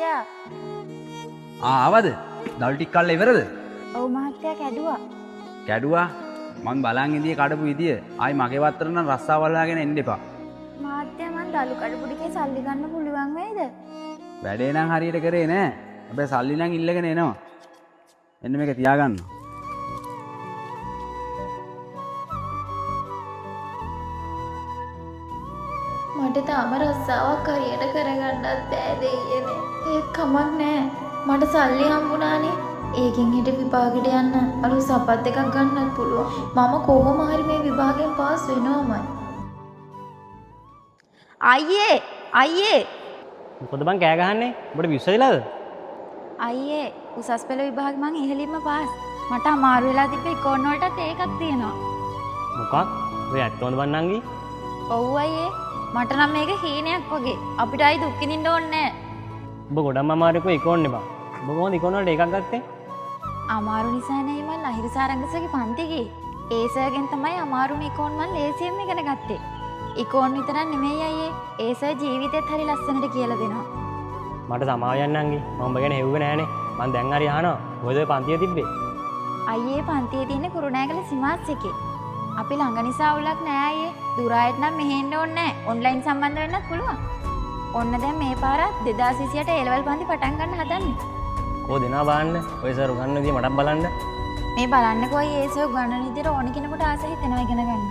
මහත්තයා. ආවද? දවල් ටික කල්ලා ඉවරද? ඔව් මහත්තයා කැඩුවා. කැඩුවා? මං බලන් ඉදියේ කඩපු විදිය. ආයි මගේ වත්තර නම් රස්සාවල් හොයාගෙන එන්න එපා. මහත්තයා මං දලු කඩපු ටිකේ සල්ලි ගන්න පුළුවන් වේද? වැඩේ නම් හරියට කරේ නෑ. හැබැයි සල්ලි නම් ඉල්ලගෙන එනවා. එන්න මේක තියාගන්න. මට තාම රස්සාවක් හරියට කරගන්නත් බෑ දෙයියනේ. ඒක කමක් නෑ. මට සල්ලි හම්බුණානේ. ඒකෙන් හෙට විභාගෙට යන්න අර සපත් එකක් ගන්නත් පුළුවන්. මම කොහොම හරි මේ විභාගයෙන් පාස් වෙනවමයි. අයියේ මොකද බං කෑ ගහන්නේ? ඔබට විශ්සදිලාද? අයියේ උසස් පෙළ විභාගෙ මං ඉහළින්ම පාස්. මට අමාරු වෙලා තිබ්බ ඉකෝන් වලටත් ඒකක් තියෙනවා. මොකක්? ඔය ඇත්තෝද බං නංගි? ඔව් අයියේ. මට නම් මේක හීනයක් වගේ. අපිට ආයි දුක් විඳින්න ඕනේ නෑ. ඔබ ගොඩක් අමාරුකෝ ඉකෝන් එපා. ඔබ කොහොමද ඉකෝන් වලට එකක් ගත්තේ? අමාරු නිසා නේ මං ලහිරු සාරංගසගේ පන්ති ගියේ. ඒ සර්ගෙන් තමයි අමාරුනේ ඉකෝන් මං ලේසියෙන් ඉගෙන ගත්තේ. ඉකෝන් විතරක් නෙමෙයි අයියේ. ඒ සර් ජීවිතේත් හරි ලස්සනට කියලා දෙනවා. මට සමාව යන්න නංගි. මම ඔබ ගැන හෙව්වේ නෑනේ. මං දැන් හරි අහනවා. මොකද ඔය පන්තිය තිබ්බේ? අයියේ පන්තියේ තියෙන කුරුණෑගල සිමාස් එකේ. අපි ළඟ නිසා අවුලක් නෑ අයියේ. දුර ආයෙත් නම් මෙහෙන්න ඕනේ නෑ. ඔන්ලයින් සම්බන්ධ වෙන්නත් පුළුවන්. ඔන්න දැන් මේ පාරත් 2028 A level පන්ති පටන් ගන්න හදන්නේ. කෝ දෙනවා බලන්න. ඔය සර් උගන්වන විදිය මටත් බලන්න. මේ බලන්නකෝ අයියේ ඒ සර් උගන්වන විදියට ඕන කෙනෙකුට ආස හිතෙනවා ඉගෙන ගන්න.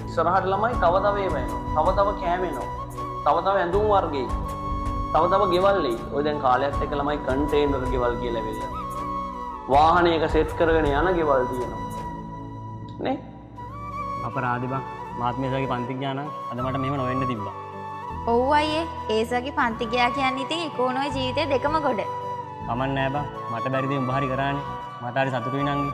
ඉස්සරහට ළමයි තව තව ඒව එනවා. තව තව කෑම එනවා. තව තව ඇඳුම් වර්ගේ. තව තව ගෙවල් එයි. ඔය දැන් කාලයක් එක්ක ළමයි කන්ටේනර් ගෙවල් කියලා ඇවිල්ලා තියෙනවා. වාහනයක සෙට් කරගෙන යන ගෙවල් තියෙනවා. නේ? අපරාධි බං. මාත් මේ සර්ගේ පන්ති ගියා නම් අද මට මෙහෙම නොවෙන්න තිබ්බා. ඔව් අයියේ ඒ සර්ගේ පන්ති ගියා කියන්නේ ඉතින් ඉකෝනෝයි ජීවිතේ දෙකම ගොඩ. කමක් නෑ බං. මට බැරි දේ උඹ හරි කරානේ. මට හරි සතුටුයි නංගි.